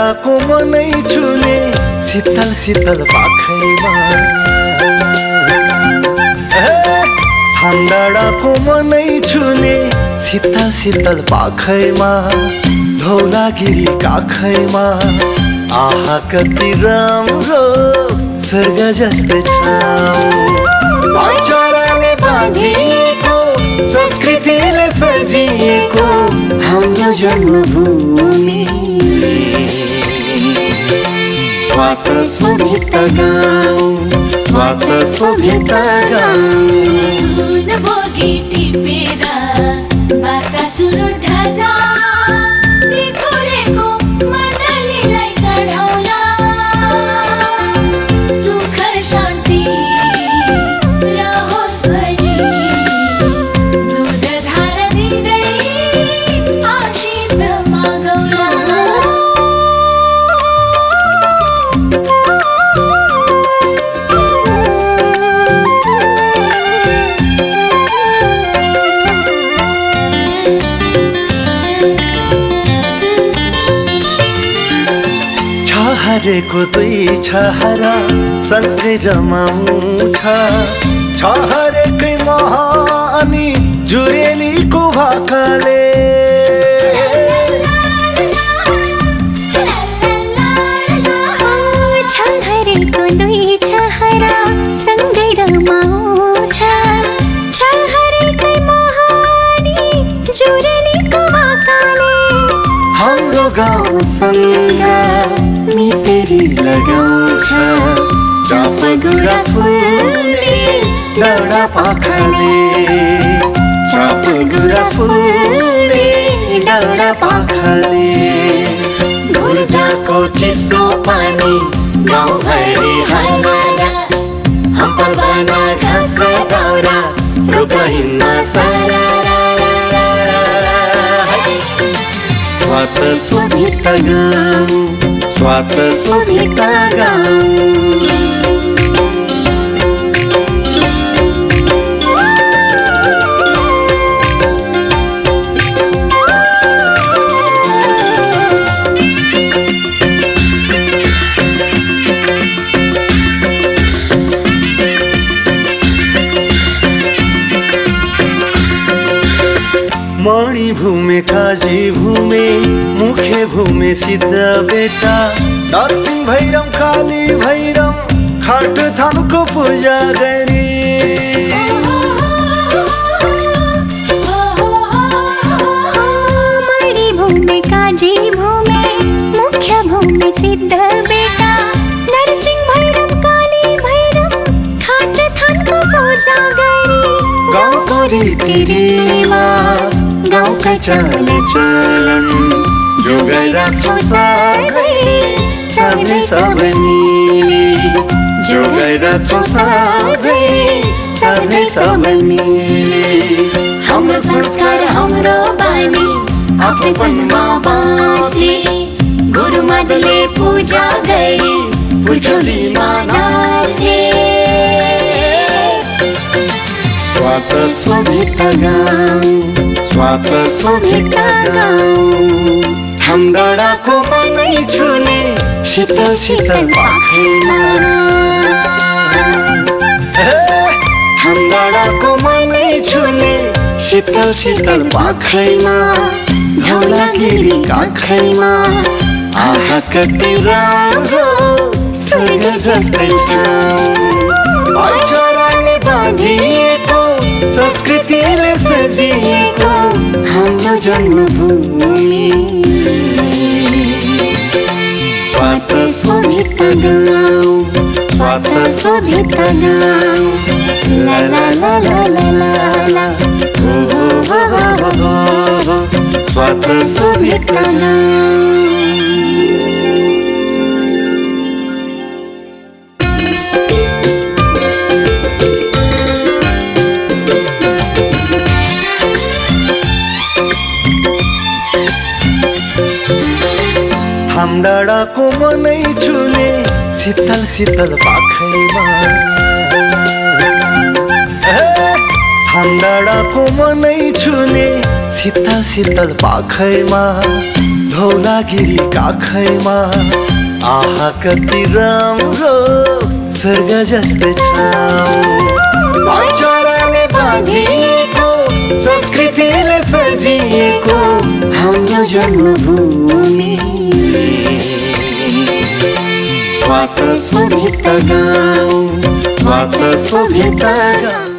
ठामडाँडाको मनै छुने शीतल शीतल पाखैमा ठामडाँडाको मनै छुने शीतल शीतल पाखैमा धौलागिरी काखैमा आहा कति राम्रो स्वर्ग जस्तै ठाउँ चराले बाँधिएको संस्कृतिले सजिएको हाम्रो जन्मभूमि स्वात शोभित गाउँ स्वात शोभित गाउँ बोगी टिपेर बासा चुरुट धाजा देखोरेको मण्डलीलाई चढाउला सुख शान्ति रहोस् भनी दुध धारा दिँदै आशिष मागौला छहरेको दुई छहरा सँगै रमाउँछ छहरेकै महानी जुरेलीको भाकाले छहरेको दुई छहरा सँगै रमाउँछ छहरेकै महानी जुरेलीको भाकाले हाम्रो गाउँसँग मितेरी लगाउँछ चाप गुराँस फुल्ने डाँडा पाखाले चाप गुराँस फुल्ने डाँडा पाखाले ऊर्जाको चिसो पानी गाउँभरि हरारा हम्पल बना घाँस दाउरा रुखहिनमा सरारा स्वात शोभित गाउँ स्वात शोभित गाउँ मणि भूमे काजी भूमे मुखे भूमे सिद्ध बेटा नरसिंह भैरम काली भैरम खाट थानको पूजा गरी मणि भूमे काजी भूमे मुख्य भूमे सिद्ध बेटा नरसिंह भैरम काली भैरम खाट थानको पूजा गरी गाउँको रीतिरिवाज गाउँकै चालचलन जोगाइ राख्छौँ सधैँ सबै मिली जोगाइ राख्छौँ सधैँ सबै मिली हाम्रो संस्कार हाम्रो बानी आफैपनमा बाँचे गुरुमादले पूजा गरी पुर्खौलीमा नाचे स्वात शोभित गाउँ स्वात शोभित गाउँ ठामडाँडाको मनै छुने शीतल शीतल पाखैमा ठामडाँडाको मनै छुने शीतल शीतल पाखैमा धौलागिरी काखैमा आहा कति राम्रो स्वर्ग जस्तै ठाउँ चराले बाँधिएको संस्कृतिले सजिएको हाम्रो जन्मभूमि स्वात शोभित गाउँ स्वात शोभित गाउँ ला ला ला ला ला ला ला हो स्वात शोभित गाउँ ठामडाँडाको मनै छुने शीतल शीतल पाखैमा ठामडाँडाको मनै छुने शीतल शीतल पाखैमा धौलागिरी काखैमा आहा कति राम्रो स्वर्ग जस्तै ठाउँ भाइचाराले बाँधिएको संस्कृतिले सजिएको हाम्रो जन्मभूमि स्वात शोभित गाउँ स्वात शोभित गाउँ